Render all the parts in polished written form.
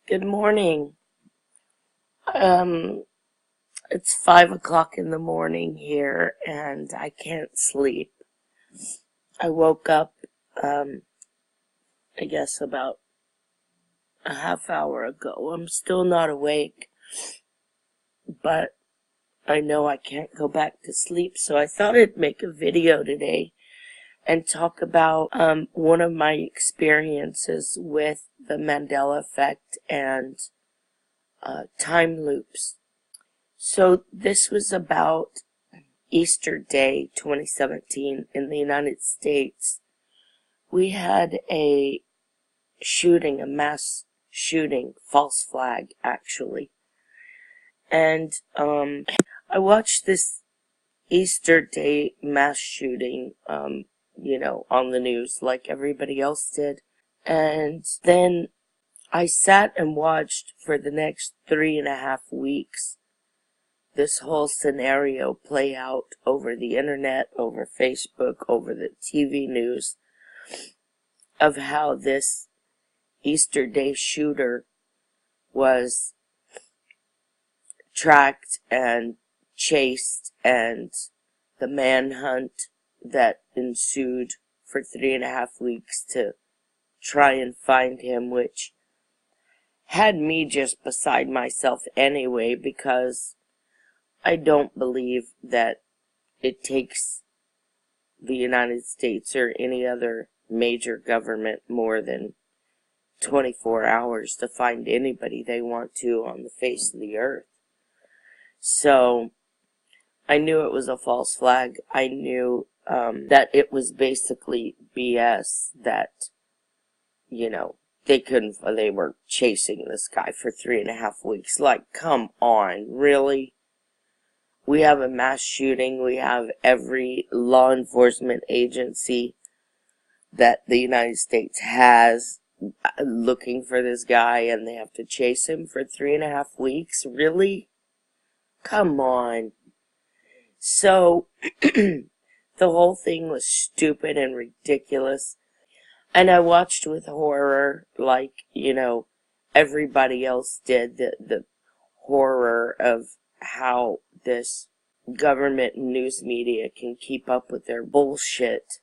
Good morning. Um, it's 5 o'clock in the morning here and I can't sleep. I woke up, um, I guess about a half hour ago. I'm still not awake, but I know I can't go back to sleep, so I thought I'd make a video today and talk about, one of my experiences with the Mandela Effect and, time loops. So this was about Easter Day 2017 in the United States. We had a mass shooting, false flag actually. And I watched this Easter Day mass shooting, on the news like everybody else did. And then I sat and watched for the next 3.5 weeks this whole scenario play out over the internet, over Facebook, over the TV news, of how this Easter Day shooter was tracked and chased, and the manhunt that ensued for 3.5 weeks to try and find him, which had me just beside myself anyway, because I don't believe that it takes the United States or any other major government more than 24 hours to find anybody they want to on the face of the earth. So I knew it was a false flag. I knew that it was basically BS, that, they were chasing this guy for 3.5 weeks. Like, come on, really? We have a mass shooting. We have every law enforcement agency that the United States has looking for this guy, and they have to chase him for 3.5 weeks? Really? Come on. So, the whole thing was stupid and ridiculous. And I watched with horror, like, everybody else did, the horror of how this government news media can keep up with their bullshit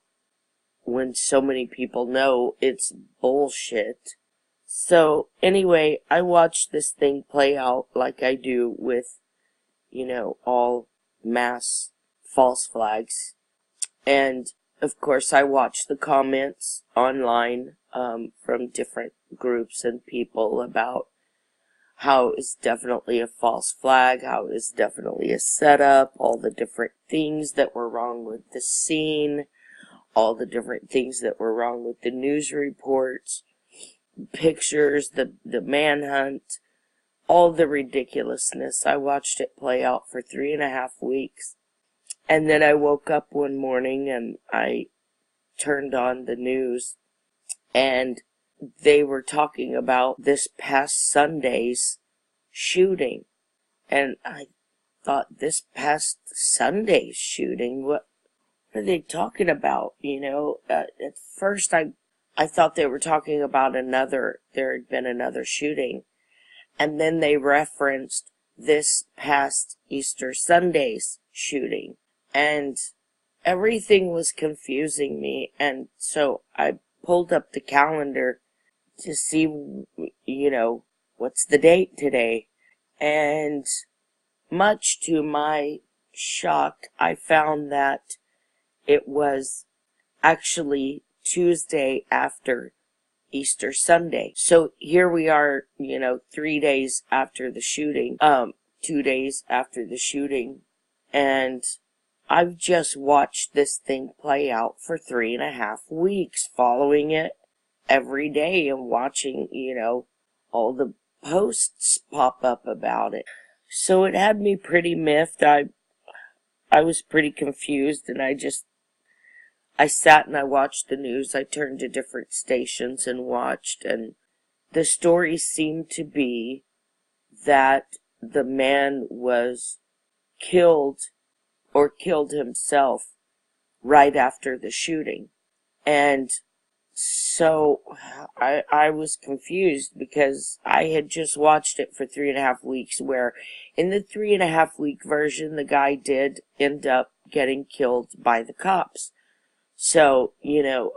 when so many people know it's bullshit. So anyway, I watched this thing play out like I do with, all mass false flags. And of course I watched the comments online from different groups and people about how it was definitely a false flag, how it was definitely a setup, all the different things that were wrong with the scene, all the different things that were wrong with the news reports, pictures, the manhunt, all the ridiculousness. I watched it play out for 3.5 weeks. And then I woke up one morning and I turned on the news, and they were talking about this past Sunday's shooting. And I thought, this past Sunday's shooting? What are they talking about? At first I thought they were talking about there had been another shooting. And then they referenced this past Easter Sunday's shooting. And everything was confusing me. And so I pulled up the calendar to see, what's the date today. And much to my shock, I found that it was actually Tuesday after Easter Sunday. So here we are, 3 days after the shooting, 2 days after the shooting, and I've just watched this thing play out for 3.5 weeks, following it every day and watching, all the posts pop up about it. So it had me pretty miffed. I was pretty confused, and I sat and I watched the news. I turned to different stations and watched, and the story seemed to be that the man was killed or killed himself right after the shooting. And So I was confused because I had just watched it for 3.5 weeks, where in the 3.5 week version, the guy did end up getting killed by the cops. So,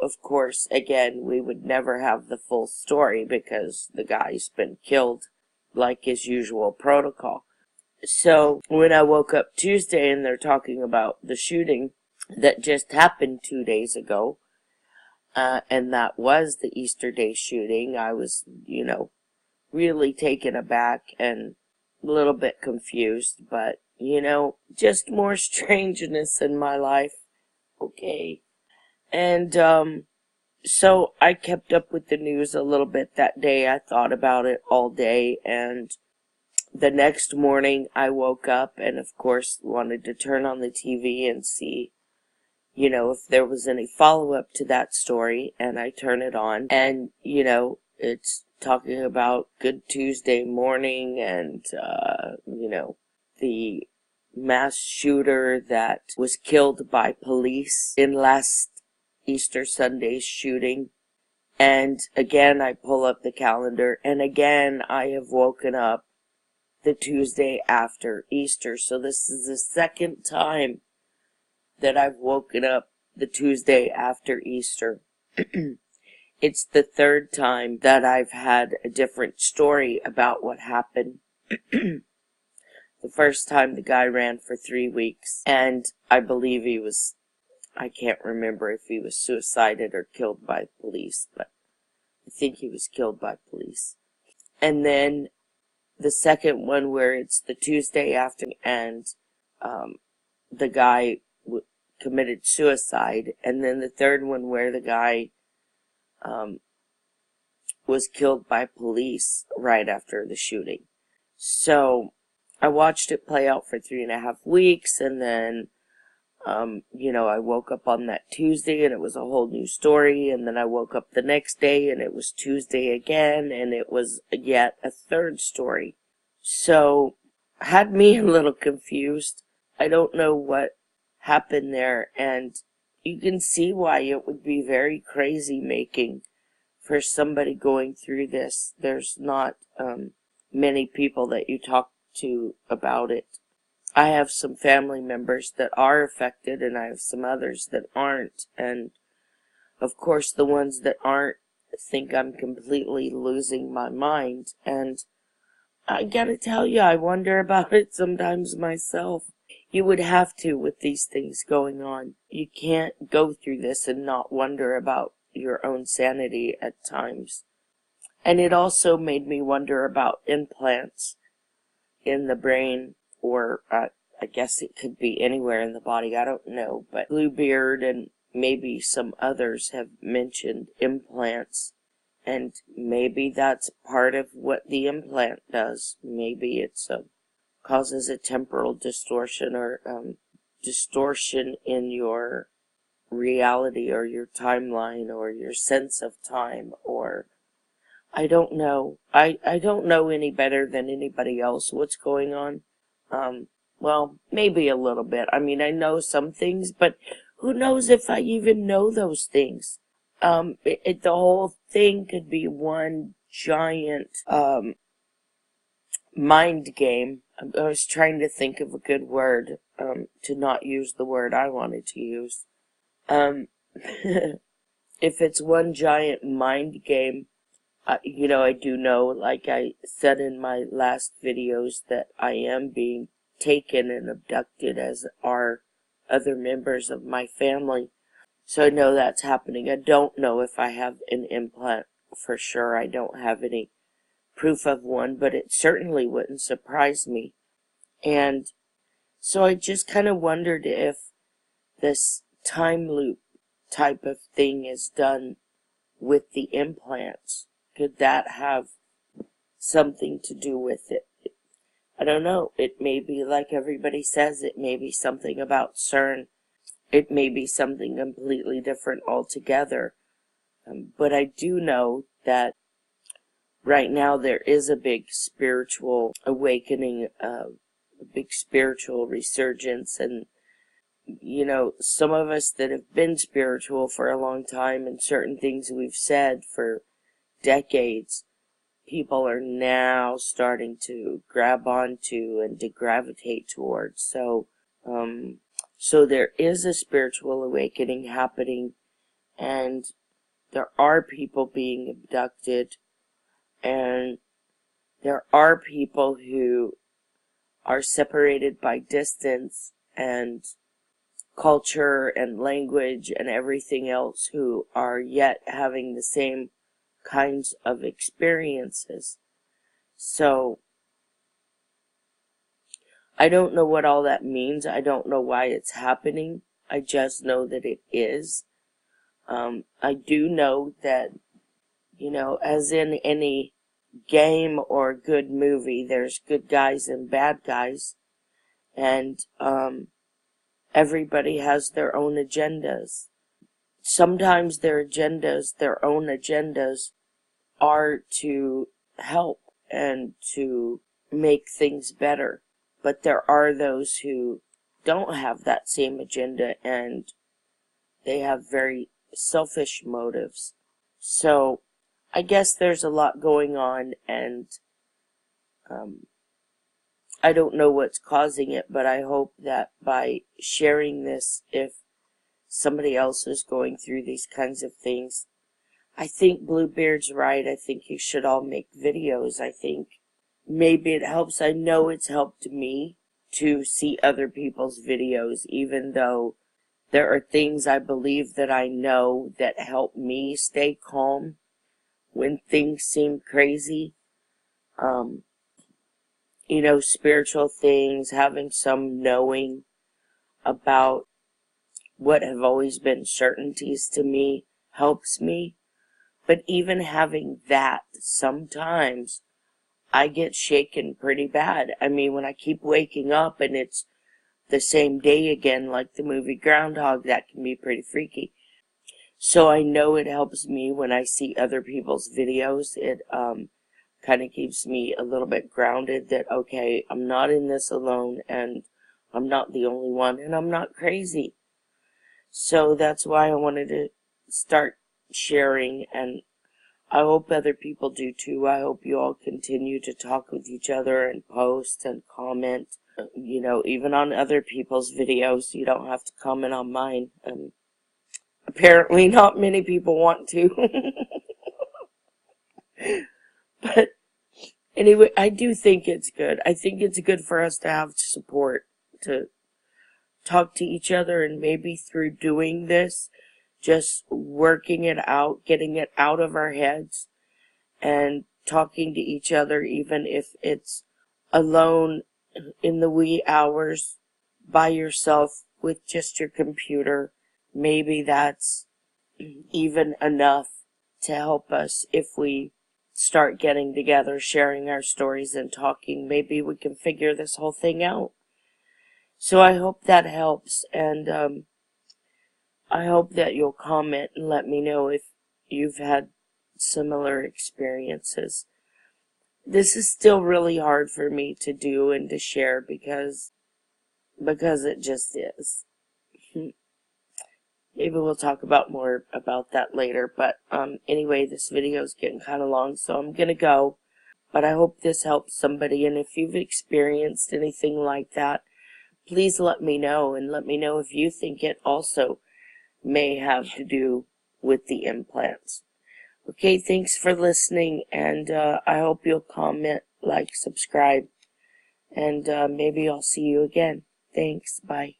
of course, again, we would never have the full story because the guy's been killed like his usual protocol. So, when I woke up Tuesday and they're talking about the shooting that just happened 2 days ago, and that was the Easter Day shooting, I was, really taken aback and a little bit confused, but, just more strangeness in my life. Okay. And, so I kept up with the news a little bit that day. I thought about it all day, and the next morning I woke up and, of course, wanted to turn on the TV and see, if there was any follow-up to that story, and I turn it on, and, it's talking about Good Tuesday morning and, the mass shooter that was killed by police in last Easter Sunday's shooting. And again, I pull up the calendar, and again, I have woken up the Tuesday after Easter. So this is the second time that I've woken up the Tuesday after Easter. It's the third time that I've had a different story about what happened. The first time the guy ran for 3 weeks, and I believe I can't remember if he was suicided or killed by police, but I think he was killed by police. And then the second one where it's the Tuesday after, and the guy committed suicide. And then the third one where the guy was killed by police right after the shooting. So I watched it play out for 3.5 weeks, and then I woke up on that Tuesday and it was a whole new story, and then I woke up the next day and it was Tuesday again and it was yet a third story. So, had me a little confused. I don't know what happened there, and you can see why it would be very crazy making for somebody going through this. There's not many people that you talk to about it. I have some family members that are affected, and I have some others that aren't. And, of course, the ones that aren't think I'm completely losing my mind. And I gotta tell you, I wonder about it sometimes myself. You would have to with these things going on. You can't go through this and not wonder about your own sanity at times. And it also made me wonder about implants in the brain, or I guess it could be anywhere in the body, I don't know, but Bluebeard and maybe some others have mentioned implants, and maybe that's part of what the implant does. Maybe it's causes a temporal distortion, or distortion in your reality or your timeline or your sense of time, or I don't know. I don't know any better than anybody else what's going on. Well, maybe a little bit. I mean, I know some things, but who knows if I even know those things. The whole thing could be one giant, mind game. I was trying to think of a good word, to not use the word I wanted to use. If it's one giant mind game, I do know, like I said in my last videos, that I am being taken and abducted, as are other members of my family. So I know that's happening. I don't know if I have an implant for sure. I don't have any proof of one, but it certainly wouldn't surprise me. And so I just kind of wondered if this time loop type of thing is done with the implants. Could that have something to do with it? I don't know. It may be like everybody says. It may be something about CERN. It may be something completely different altogether. But I do know that right now there is a big spiritual awakening, a big spiritual resurgence, and you know, some of us that have been spiritual for a long time and certain things we've said for decades, people are now starting to grab onto and to gravitate towards. So there is a spiritual awakening happening, and there are people being abducted, and there are people who are separated by distance and culture and language and everything else, who are yet having the same kinds of experiences. So I don't know what all that means. I don't know why it's happening. I just know that it is. I do know that, you know, as in any game or good movie, there's good guys and bad guys. And everybody has their own agendas. Sometimes their own agendas, are to help and to make things better. But there are those who don't have that same agenda, and they have very selfish motives. So I guess there's a lot going on, and I don't know what's causing it, but I hope that by sharing this, if somebody else is going through these kinds of things, I think Bluebeard's right. I think you should all make videos. I think maybe it helps. I know it's helped me to see other people's videos, even though there are things I believe that I know that help me stay calm when things seem crazy. You know, spiritual things, having some knowing about what have always been certainties to me helps me. But even having that, sometimes I get shaken pretty bad. I mean, when I keep waking up and it's the same day again, like the movie Groundhog, that can be pretty freaky. So I know it helps me when I see other people's videos. It kind of keeps me a little bit grounded that, okay, I'm not in this alone, and I'm not the only one, and I'm not crazy. So that's why I wanted to start sharing, and I hope other people do too. I hope you all continue to talk with each other and post and comment, you know, even on other people's videos. You don't have to comment on mine. Apparently not many people want to. But anyway, I do think it's good. I think it's good for us to have support, to talk to each other, and maybe through doing this, just working it out, getting it out of our heads, and talking to each other, even if it's alone in the wee hours by yourself with just your computer. Maybe that's even enough to help us. If we start getting together, sharing our stories and talking, maybe we can figure this whole thing out. So I hope that helps, and I hope that you'll comment and let me know if you've had similar experiences. This is still really hard for me to do and to share because it just is. Maybe we'll talk about more about that later, but anyway, this video is getting kind of long, so I'm gonna go. But I hope this helps somebody, and if you've experienced anything like that, please let me know, and let me know if you think it also may have to do with the implants. Okay, thanks for listening, and I hope you'll comment, like, subscribe, and maybe I'll see you again. Thanks, bye.